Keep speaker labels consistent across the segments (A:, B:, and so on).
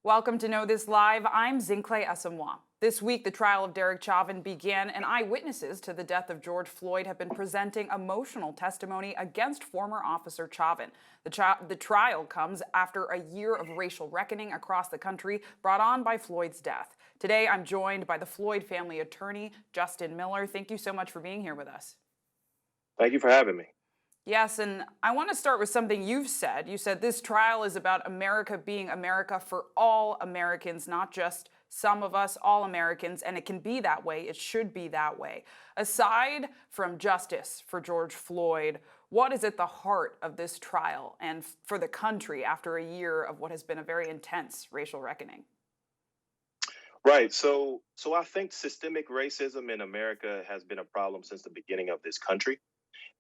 A: Welcome to Know This Live. I'm Zinhle Essamuah. This week, the trial of Derek Chauvin began, and eyewitnesses to the death of George Floyd have been presenting emotional testimony against former Officer Chauvin. The trial comes after a year of racial reckoning across the country brought on by Floyd's death. Today, I'm joined by the Floyd family attorney, Justin Miller. Thank you so much for being here with us.
B: Thank you for having me.
A: Yes, and I want to start with something you've said. You said this trial is about America being America for all Americans, not just some of us, all Americans, and it can be that way. It should be that way. Aside from justice for George Floyd, what is at the heart of this trial and for the country after a year of what has been a very intense racial reckoning?
B: Right. So I think systemic racism in America has been a problem since the beginning of this country.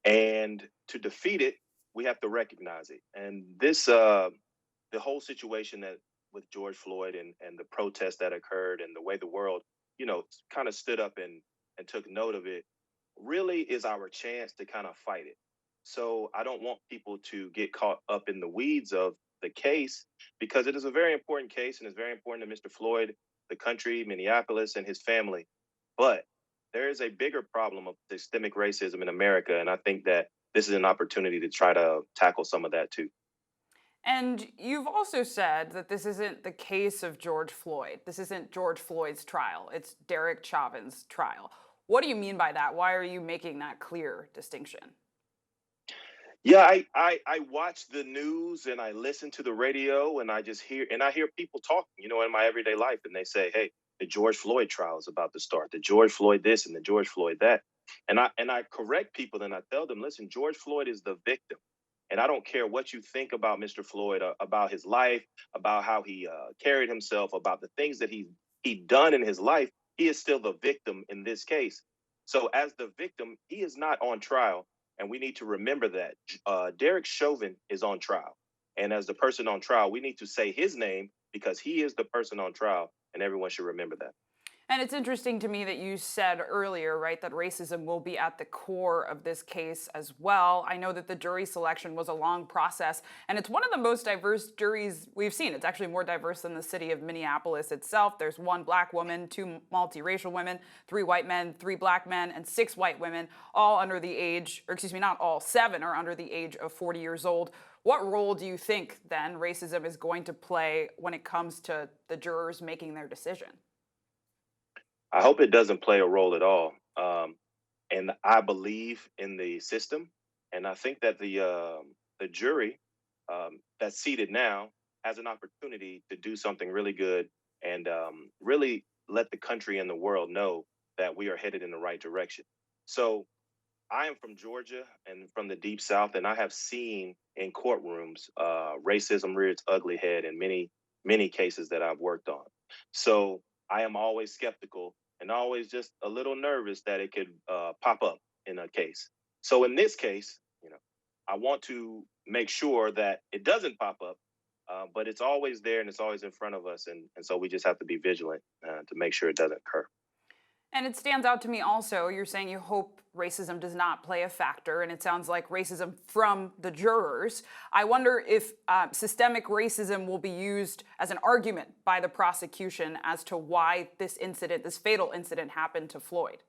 B: And to defeat it, we have to recognize it. And the whole situation that with George Floyd and the protests that occurred and the way the world, kind of stood up and took note of it really is our chance to kind of fight it. So I don't want people to get caught up in the weeds of the case because it is a very important case and it's very important to Mr. Floyd, the country, Minneapolis, and his family. But there is a bigger problem of systemic racism in America, and I think that this is an opportunity to try to tackle some of that too.
A: And you've also said that this isn't the case of George Floyd. This isn't George Floyd's trial. It's Derek Chauvin's trial. What do you mean by that? Why are you making that clear distinction?
B: Yeah, I watch the news and I listen to the radio and I hear people talking, in my everyday life, and they say, "Hey, the George Floyd trial is about to start. The George Floyd this and the George Floyd that," and I correct people and I tell them, "Listen, George Floyd is the victim." And I don't care what you think about Mr. Floyd, about his life, about how he carried himself, about the things that he done in his life. He is still the victim in this case. So as the victim, he is not on trial, and we need to remember that Derek Chauvin is on trial, and as the person on trial, we need to say his name because he is the person on trial, and everyone should remember that.
A: And it's interesting to me that you said earlier, right, that racism will be at the core of this case as well. I know that the jury selection was a long process, and it's one of the most diverse juries we've seen. It's actually more diverse than the city of Minneapolis itself. There's one black woman, two multiracial women, three white men, three black men, and six white women, all under the age, or excuse me, not all, seven are under the age of 40 years old. What role do you think, then, racism is going to play when it comes to the jurors making their decision?
B: I hope it doesn't play a role at all. And I believe in the system, and I think that the jury that's seated now has an opportunity to do something really good and really let the country and the world know that we are headed in the right direction. So I am from Georgia and from the deep South, and I have seen in courtrooms racism rear its ugly head in many cases that I've worked on. So I am always skeptical and always just a little nervous that it could pop up in a case. So in this case, I want to make sure that it doesn't pop up, but it's always there and it's always in front of us, and so we just have to be vigilant to make sure it doesn't occur.
A: And it stands out to me also, you're saying you hope racism does not play a factor, and it sounds like racism from the jurors. I wonder if systemic racism will be used as an argument by the prosecution as to why this incident, this fatal incident, happened to Floyd.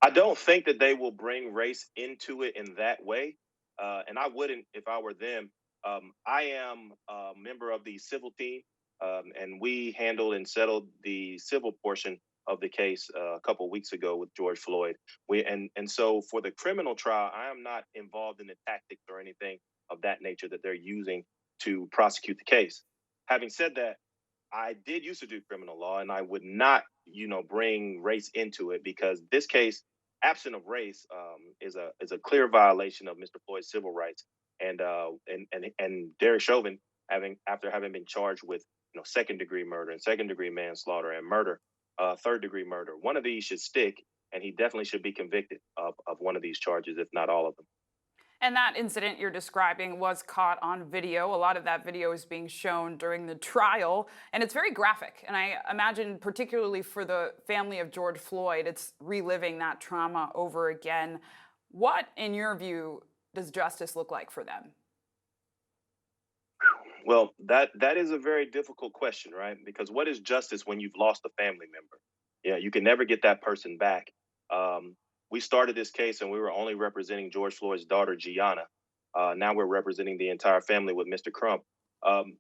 B: I don't think that they will bring race into it in that way, and I wouldn't if I were them. I am a member of the civil team, and we handled and settled the civil portion of the case a couple weeks ago with George Floyd. And so for the criminal trial, I am not involved in the tactics or anything of that nature that they're using to prosecute the case. Having said that, I did used to do criminal law, and I would not, bring race into it because this case, absent of race, is a clear violation of Mr. Floyd's civil rights. And Derek Chauvin, having been charged with second degree murder and second degree manslaughter and murder, third degree murder, one of these should stick, and he definitely should be convicted of one of these charges, if not all of them.
A: And that incident you're describing was caught on video. A lot of that video is being shown during the trial, and it's very graphic. And I imagine, particularly for the family of George Floyd, it's reliving that trauma over again. What, in your view, does justice look like for them?
B: Well, that is a very difficult question, right? Because what is justice when you've lost a family member? Yeah, you can never get that person back. Um, we started this case and we were only representing George Floyd's daughter, Gianna. Now we're representing the entire family with Mr. Crump. Um,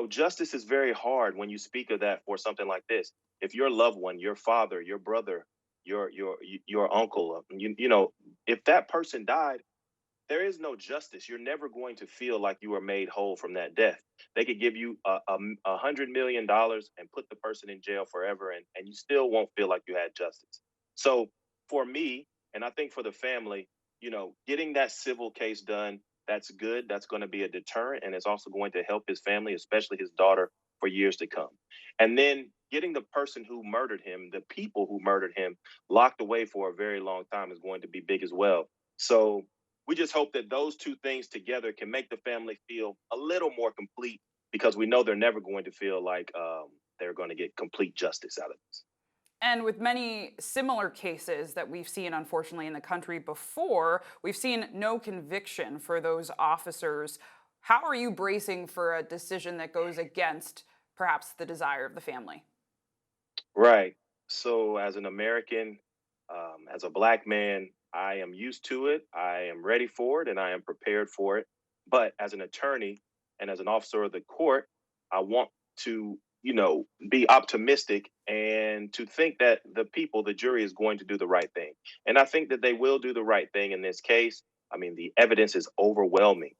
B: justice is very hard when you speak of that for something like this. If your loved one, your father, your brother, your uncle, if that person died, there is no justice. You're never going to feel like you are made whole from that death. They could give you $100 million and put the person in jail forever, and you still won't feel like you had justice. So for me, and I think for the family, getting that civil case done, that's good. That's going to be a deterrent, and it's also going to help his family, especially his daughter, for years to come. And then getting the person who murdered him, the people who murdered him, locked away for a very long time is going to be big as well. So we just hope that those two things together can make the family feel a little more complete because we know they're never going to feel like they're going to get complete justice out of this.
A: And with many similar cases that we've seen, unfortunately, in the country before, we've seen no conviction for those officers. How are you bracing for a decision that goes against perhaps the desire of the family?
B: Right. So, as an American, as a black man, I am used to it. I am ready for it and I am prepared for it. But as an attorney and as an officer of the court, I want to, be optimistic and to think that the people, the jury, is going to do the right thing. And I think that they will do the right thing in this case. I mean, the evidence is overwhelming,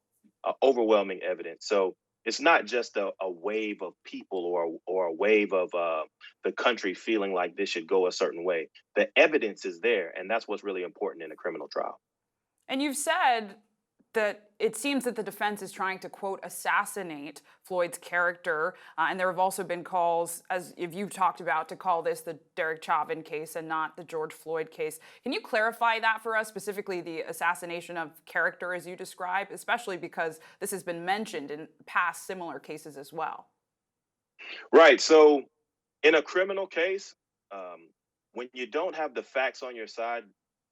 B: overwhelming evidence. So, it's not just a wave of people or a wave of the country feeling like this should go a certain way. The evidence is there, and that's what's really important in a criminal trial.
A: And you've said that it seems that the defense is trying to, quote, assassinate Floyd's character. And there have also been calls, as if you've talked about, to call this the Derek Chauvin case and not the George Floyd case. Can you clarify that for us, specifically the assassination of character as you describe, especially because this has been mentioned in past similar cases as well?
B: Right. So, in a criminal case, when you don't have the facts on your side,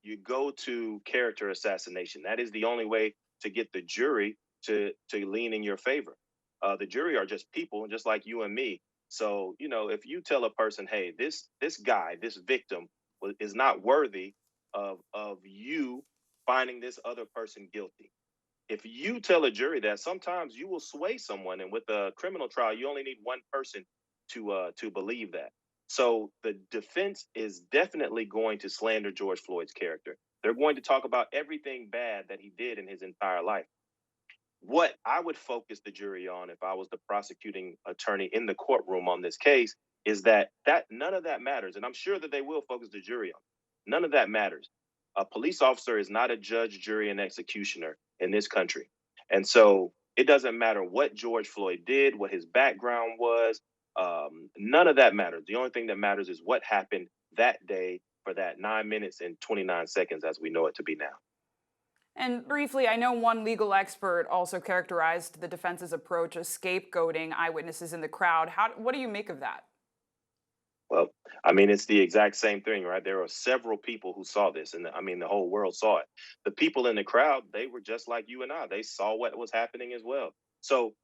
B: you go to character assassination. That is the only way to get the jury to lean in your favor. The jury are just people, just like you and me. So, if you tell a person, "Hey, this guy, this victim, is not worthy of you finding this other person guilty," if you tell a jury that, sometimes you will sway someone, and with a criminal trial you only need one person to believe that. So the defense is definitely going to slander George Floyd's character. They're going to talk about everything bad that he did in his entire life. What I would focus the jury on if I was the prosecuting attorney in the courtroom on this case is that none of that matters, and I'm sure that they will focus the jury on. None of that matters. A police officer is not a judge, jury, and executioner in this country, and so it doesn't matter what George Floyd did, what his background was. None of that matters. The only thing that matters is what happened that day for that 9 minutes and 29 seconds, as we know it to be now.
A: And briefly, I know one legal expert also characterized the defense's approach as scapegoating eyewitnesses in the crowd. What do you make of that?
B: Well, I mean, it's the exact same thing, right? There are several people who saw this, and I mean, the whole world saw it. The people in the crowd, they were just like you and I. They saw what was happening as well. So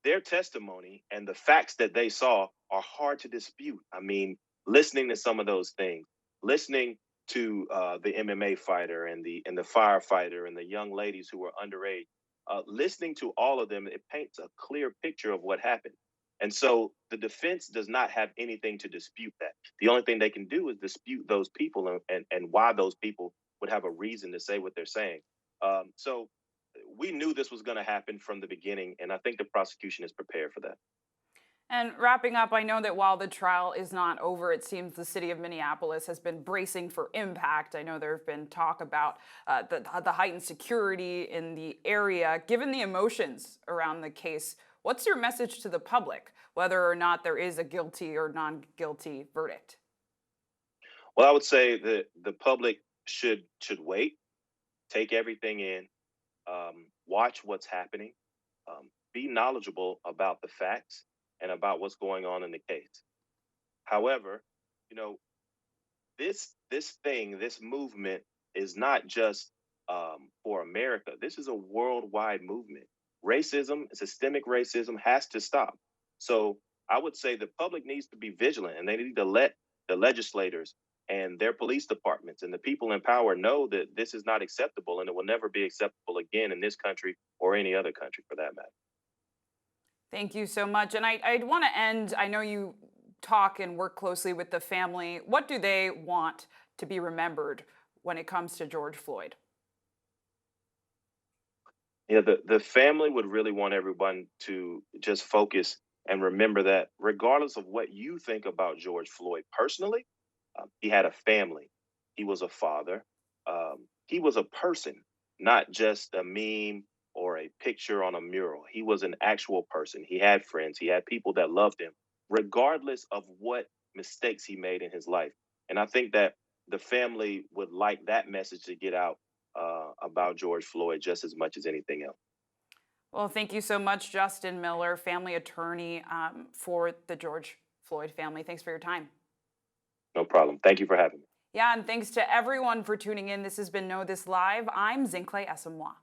B: their testimony and the facts that they saw are hard to dispute. I mean, listening to some of those things, listening to the MMA fighter and the firefighter and the young ladies who were underage, listening to all of them, it paints a clear picture of what happened. And so the defense does not have anything to dispute that. The only thing they can do is dispute those people and why those people would have a reason to say what they're saying. So we knew this was going to happen from the beginning, and I think the prosecution is prepared for that.
A: And wrapping up, I know that while the trial is not over, it seems the city of Minneapolis has been bracing for impact. I know there have been talk about the heightened security in the area. Given the emotions around the case, what's your message to the public, whether or not there is a guilty or non guilty verdict?
B: Well, I would say that the public should wait, take everything in, watch what's happening, be knowledgeable about the facts and about what's going on in the case. However, you know, this movement is not just for America. This is a worldwide movement. Racism, systemic racism has to stop. So I would say the public needs to be vigilant and they need to let the legislators and their police departments and the people in power know that this is not acceptable and it will never be acceptable again in this country or any other country for that matter.
A: Thank you so much. And I'd want to end. I know you talk and work closely with the family. What do they want to be remembered when it comes to George Floyd?
B: Yeah, the family would really want everyone to just focus and remember that regardless of what you think about George Floyd personally, he had a family. He was a father. He was a person, not just a meme or a picture on a mural. He was an actual person. He had friends. He had people that loved him, regardless of what mistakes he made in his life. And I think that the family would like that message to get out about George Floyd just as much as anything else.
A: Well, thank you so much, Justin Miller, family attorney for the George Floyd family. Thanks for your time.
B: No problem. Thank you for having me.
A: Yeah, and thanks to everyone for tuning in. This has been Know This Live. I'm Zinhle Essamuah.